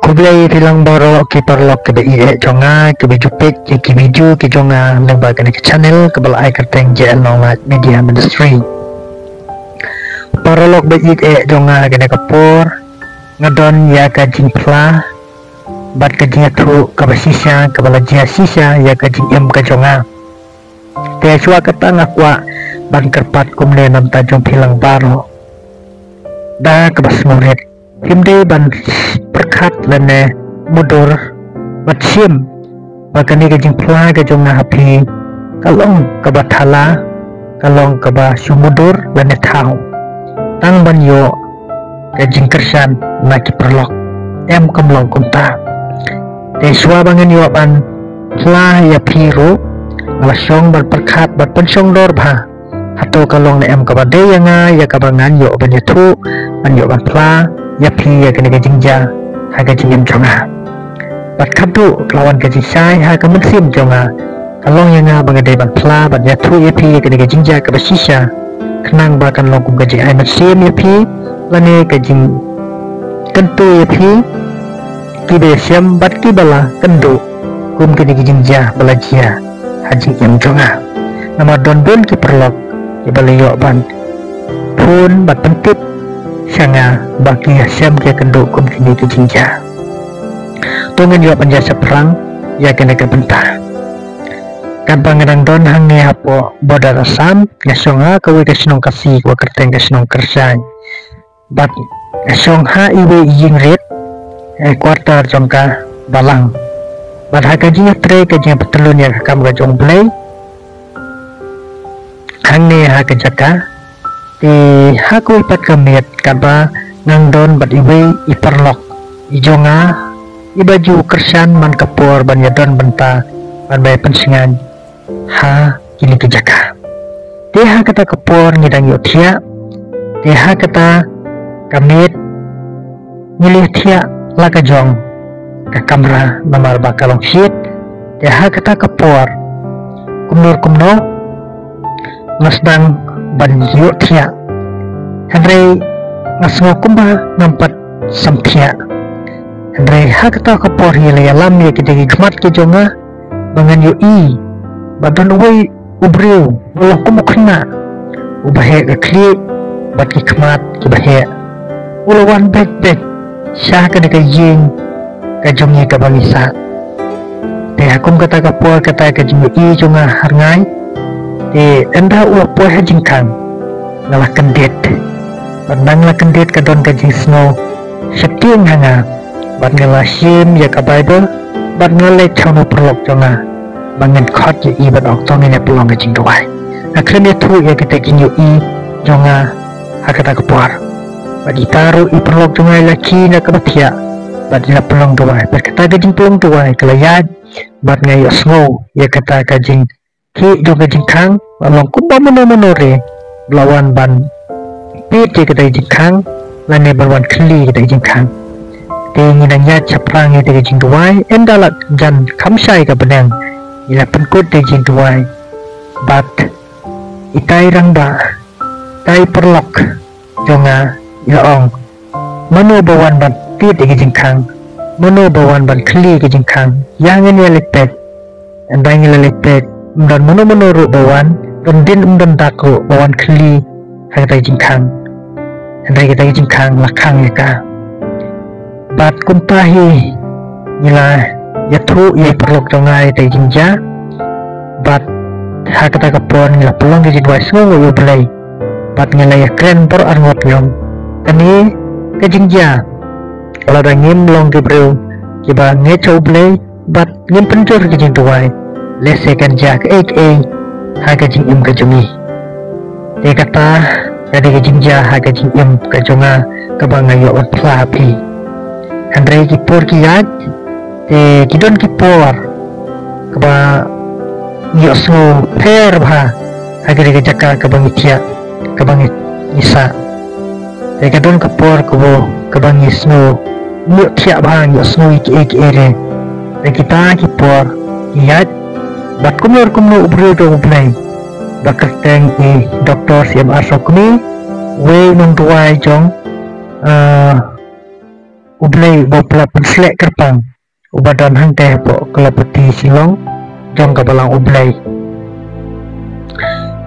Kublai bilang baru kita perlu ke BI jonga ke bijupik ke video ke jonga lembaga ke channel ke balai kerteng JL Knowledge Media Ministry. Perlu BI jonga ke kapur ngadon ya ke jimpla bat ke tu ke basisya ke balajia sisa ya ke jim ke jonga. Te shua kata ngakwa ban kerpat kumle nam tajung bilang baru. Da ke bas murid himde ban perkat lene mudur batsim bakani ke jimpla ke jonga hapi kalong ke bathala kalong ke ba sumudur lene tau tang ban yo ke jingkersan na ki perlok em kamlong kunta te shua bangen yo ban tla ya piru ngalasong ban perkat bat pensong dor ba hato kalong ne em ke bade yanga ya kabangan yo ban yetu ban yo ban tla ya pi ya kene ke jingja haga jingem jonga bat kabdu lawan ke jisai haga mensim jonga kalong yanga bangade ban tla ban yetu ya pi ya kene ke jingja ke basisya kenang bakan longkum ke jai mensim ya pi lane ke jing kentu ya pi kibe siam bat kibala kendu kum kene ke jingja balajia haji yam jonga nama don don ki perlok ki balayo ban pun bat pentip sanga baki siam ke kendu kum kene ke jingja tungen yo penjasa perang ya kene ke bentah kan pangerang don hangi hapo bodar asam ngasonga kawi kasinong kasi kwa kerteng kasinong kersai bat ngasong ha iwe yingrit kuartar jongka balang bat haka jinya tre kajinya petelun ya kakam gajong blay hangi haka jaka di haku ipat kemit kaba nang don bat iwe iperlok ijonga ibaju kersan man kapur ban yadon benta ban bay pensingan ha kini kejaka teha kata kapur ngidang yo tia teha kata kamit ngilih tia laka jong ka kamera namar bakalong shit teha kata kapur kumno ngasdang ban yo tia Henry ngasngo kumba nampat samtia Henry ha kata kapur hile alam ya kejagi gemat ke jonga bangan yo i badan uwe ubriu walau kumukna ubahe ke klik bat ki kemat ki bahe ulawan bek syah ke deka ying ke jongi ke bangisa te akum kata kapur kata ke jongi i jonga harngai te enda ula poe hajingkang ngalah kendet bandang la kendet ke don ke jing snow setiang hanga bat ngalah sim ya ke bible bat ngalek chawno perlok jonga bangen khot ya i bat ok tong ne pelong ke jing dawai akhirnya tu ya kita kinyo i jonga hakata kapur bat itaru i perlok jonga laki na kabatia bat na pelong dawai berkata ke jing pelong dawai kelayat bat ngayo snow ya kata ke jing ki jonga jing kang balong kumba menore lawan ban pit ya kata jing kang lane balwan kli kata jing kang tingi nanya caprang ya ke jing dawai endalat jan kamsai ka benang ila penkut de jing dawai bat itai rangba tai perlok jonga ya ong mano bawan ban pit de jing kang mano bawan ban kli ke jing kang yang ini lepet andang ini lepet dan mano ru bawan dan daku bawan kli hak jing kang andai kita jing kang lakang ya ka bat kuntahi ila yathu ye perlok jongai te jingja bat hakata kapon ngila pelong ke jingwai sungo yo belai bat ngila ya kren por arngot yong kani ke jingja ala da ngim long ke breu ki ba nge chau belai bat ngim pencur ke jingwai lese kan ja ke ha ke jing im ke jongi te kata kade ke jingja ha ke jing im ke jonga ka ba ngayo wat plapi Andre ki por ki yat te kidon ki por kaba yoso per bha agre ke jaka kabang itia kabang isa te kadon ka por kubo kabang isno mu tia bha yoso iki ere te kita ki por ki yat bat kumur ubro do ublai bakar teng i doktor siam asokni we nong tuai jong ublay bopla penslek kerpang ubadan hang teh po kelapati silong jong kabalang ublay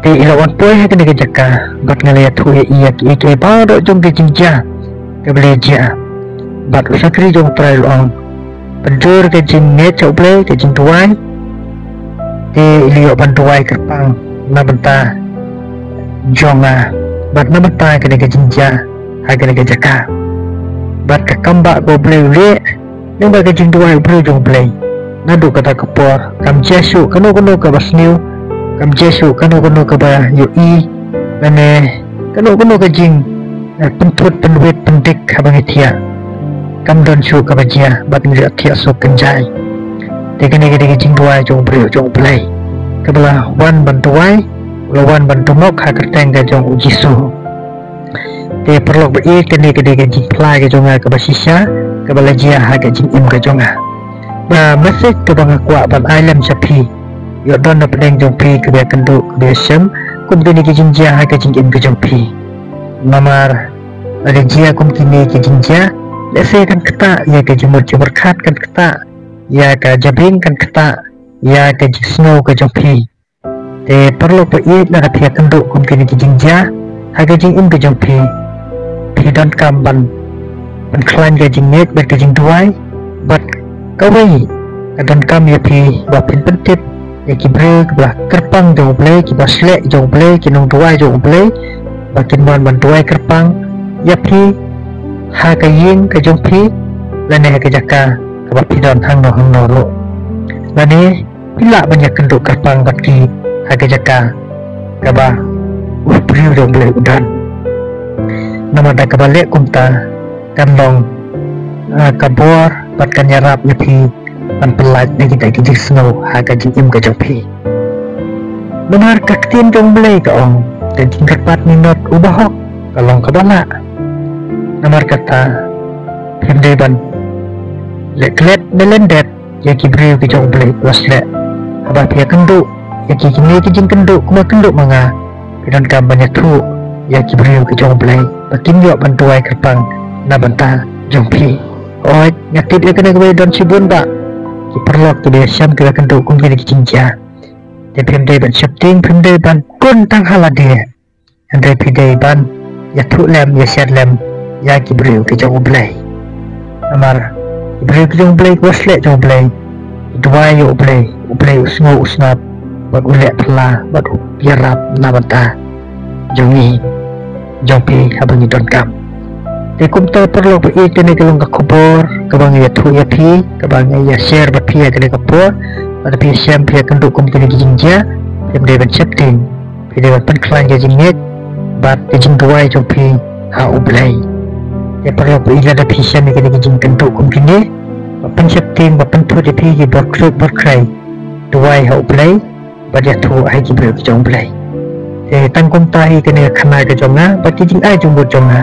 te ilawan poy ha kene jaka bat ngaliat hu iya ki ke ba do jong ke jinja ke beleja bat usakri jong prai luang penjur ke jing ne chau ublay ke jing tuai te ilio bantuai kerpang na benta jonga bat na benta kene ke jinja ha kene jaka bat ka kamba go ublay le nang ba ke jing tuai ublay jong ublay nadu kata kepor kam jesu kanu ka basniu kam jesu kanu ka ba yui lane kanu ka jing pentut penwet pendik habang itia kam don su ka bajia bat ngi atia so kenjai te kene jing tuai jong ublay kabala wan bantuai lawan bantu mok ha kerteng ka jong ujisu te perlu be kene jing plai ka jonga ka basisya ka balajia ha ka jing im ka jonga ba mesej ka bang kwa ban island sapi yo don na pedeng jong pi ka be kendu ka be sem kum kene ki jing ja ha ka jing im ka jong pi namar ada jia kum kini ki jing ja lese kan kata ya ka jumur khat kan kata ya ka jabing kan kata ya ka jing snow ka jong pi te perlu be na ka pia kendu kum kini ki jing ja ha ka jing im ka jong pi don kam ban klan ka jing net ba ka jing duai bat kawai kadang kami api bapin pentip ya kibre kebelah kerpang jauh ublay kiba slek jauh ublay kinong duai jauh ublay bakin man duai kerpang ya pi ha kaying ka jong pi lane ka jaka ka bapi don hang no lo lane pila banyak kenduk kerpang baki ha ka jaka ka ba ubriu jauh ublay udan nama da ka balik kumta kandong kabor bat kan yarap nyepi pan pelat na kita kijik snow ha ka jing im ka jong pi benar kaktin jong ublay ka ong dan jing kerpat minot ubahok kalong ka bala namar kata pemde ban leklet melendet ya kibriu ki jong ublay wasle haba pia kendu ya ki kini ki jing kendu kuma kendu manga pidan kam banyak tu ya kibriu ki jong ublay bakin yo bantuai kerpang na banta jong pi oi nyatit ya kena kebai don sibun ba ki perlok tu dia syam kira kendu kum kini kijinja te pemde ban syapting pemde ban kun tang halade andre pide ban ya tu lem ya syar lem ya kibriu ki jong ublay amar kibriu ki jong ublay wasle jong ublay dua yo ublay usngo usnap bat ulek pela bat yarap na banta jongi jongpi habang don kam te kumta perlu be kene kalong ka kubor kabang ya thu ya thi kabang ya share ba phi kene kapor ba phi sham phi kan du kum kene jinja pem de ban chapting phi de ban klan ya jinget ba te jing duai jong phi ha ublay te perlu be ila da phi sham kene jing kan du kum kene ba pan chapting ba pan thu de phi ba kruk ba krai duai ha ublay ba ya thu ai ki bre jong ublay te tang kum tahi kene khana ka jonga ba ki jing ai jong bo jonga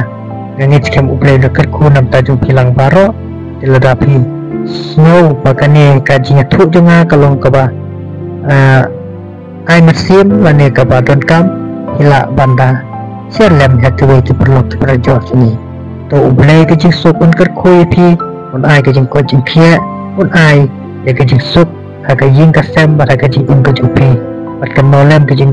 ngani cikem ublay dekat ku nam tajung pilang baro diladapi snow bakane kajinya tu jonga kalong kaba ai masim lane kaba don kam hila banda serlem hatuwe ki perlu ki prajo sini to ublay ke jing sup un ker ku pi un ai ke jing ko jing khia un ai ya ke jing sup ha ke jing kasem ba ke jing in ke jing pi bat kan nolem ke jing